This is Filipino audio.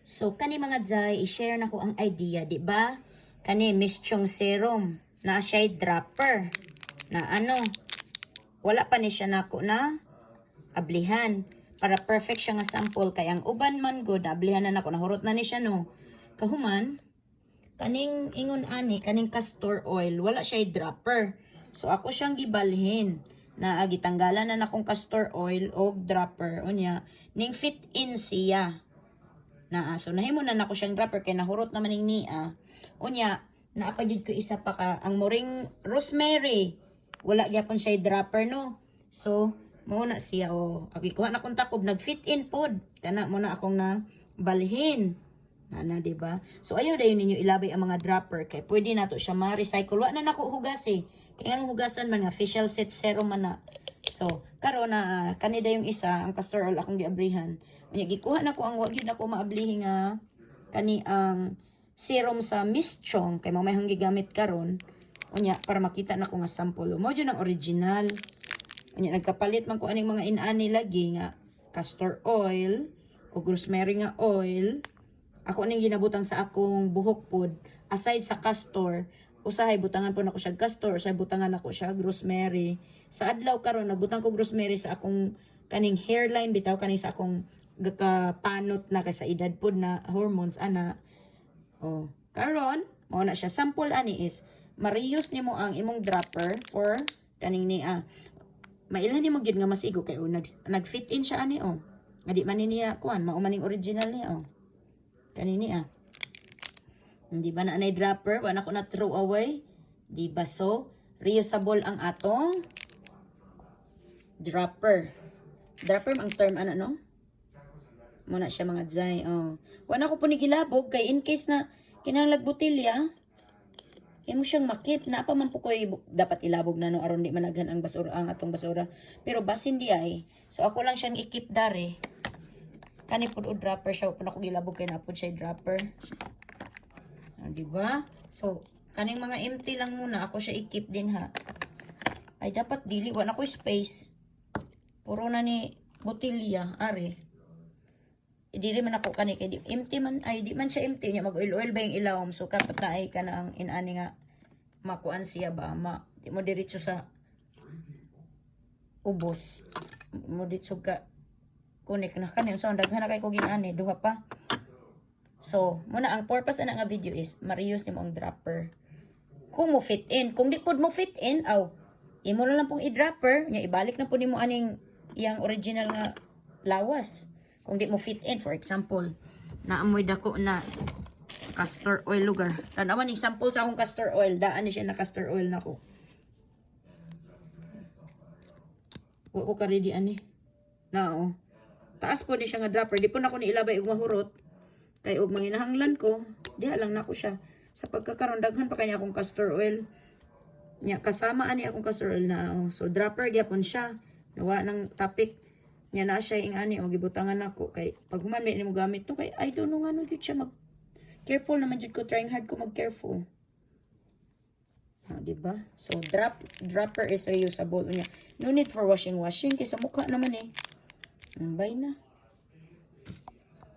So kani mga jay, i-share na ko ang idea, di ba? Kani Miss Chong serum na siya dropper na ano, wala pa ni siya nako na ablihan para perfect siya nga sample kay ang uban man good ablihan na nako nahurot na ni siya no. Kahuman kaning ingon ani kaning castor oil wala siya dropper. So ako siyang gibalhin na gitanggalan na nakong castor oil og dropper unya ning fit in siya. So nahimo na nako siyang dropper kay nahurot naman ning niya. Unya naapagid ko isa pa ka ang moring rosemary. Wala gyapon siya dropper no. So muna siya agi kuha na kong takob nag fit in pod. Kana muna akong na balhin. Diba? So ayaw dayon ninyo ilabay ang mga dropper kay pwede nato siya ma-recycle. Wa na nako hugas eh. Kaya anong hugasan man nga facial set serum man na. So karon na kanida yung isa ang castor oil akong giabrihan. Unya gikuha na ko ang wa gyud nako maablihi nga kani ang serum sa Miss Chong kay may gigamit karon. Unya para makita na ko nga sample. Mo jud ang original. Unya nagkapalit man ko aning mga inani lagi nga castor oil o rosemary nga oil. Ako ning ginabutang sa akong buhok pod aside sa castor usahay butangan po nako siya castor usahay butangan nako siya rosemary sa adlaw karon nagbutang ko rosemary sa akong kaning hairline bitaw kaning sa akong gakapanot na kay sa edad pod na hormones ana karon mao na siya sample ani is ma-reuse nimo ang imong dropper for kaning ni mailan nimo gyud nga masigo kay nag fit in siya ani nga di man niya kuan mao maning original niya kanini hindi ba na anay dropper wala ko na throw away di ba so reusable ang atong dropper ang term ano no muna siya mga jay wala ko po ni gilabog kay in case na kinahanglag botelya mo siyang makip na pa man po ko dapat ilabog na no aron di managhan ang basura ang atong basura pero basin di ay so ako lang siyang ikip dare kani pud dropper siya pud ako gilabog kay napod siya dropper di ba so kaning mga empty lang muna ako siya ikip din ha ay dapat dili wala ko space puro na ni botelya are dili man ako kani kay di empty man ay di man siya empty nya mag oil ba yung ilawom so kapat na ay kana ang inani nga makuan siya ba di mo diretso sa ubos mo diretso ka kunik na kanin so daghan na kay ko ginani duha pa so muna ang purpose ana nga video is ma-reuse nimo ang dropper kung mo fit in kung di pud mo fit in imo na lang pong i-dropper nya ibalik na pud nimo aning iyang original nga lawas kung di mo fit in for example naamoy dako na castor oil lugar tanawan ning sample sa akong castor oil daan ni siya na castor oil nako wa ko ka-ready ani na taas po di siya nga dropper. Di po na ako niilabay og mahurot. Kay og manginahanglan ko, diha lang nako siya. Sa pagkakaroon daghan pa kanya akong castor oil. Nya kasama ani akong castor oil na so dropper gyapon siya. Nawa ng topic nya na siya ing ani og gibutangan nako kay pag human may nimo gamit to kay I don't know ngano gyud siya mag careful naman jud ko trying hard ko mag careful. Di ba? So dropper is reusable unya. No need for washing kay sa mukha naman Bye na.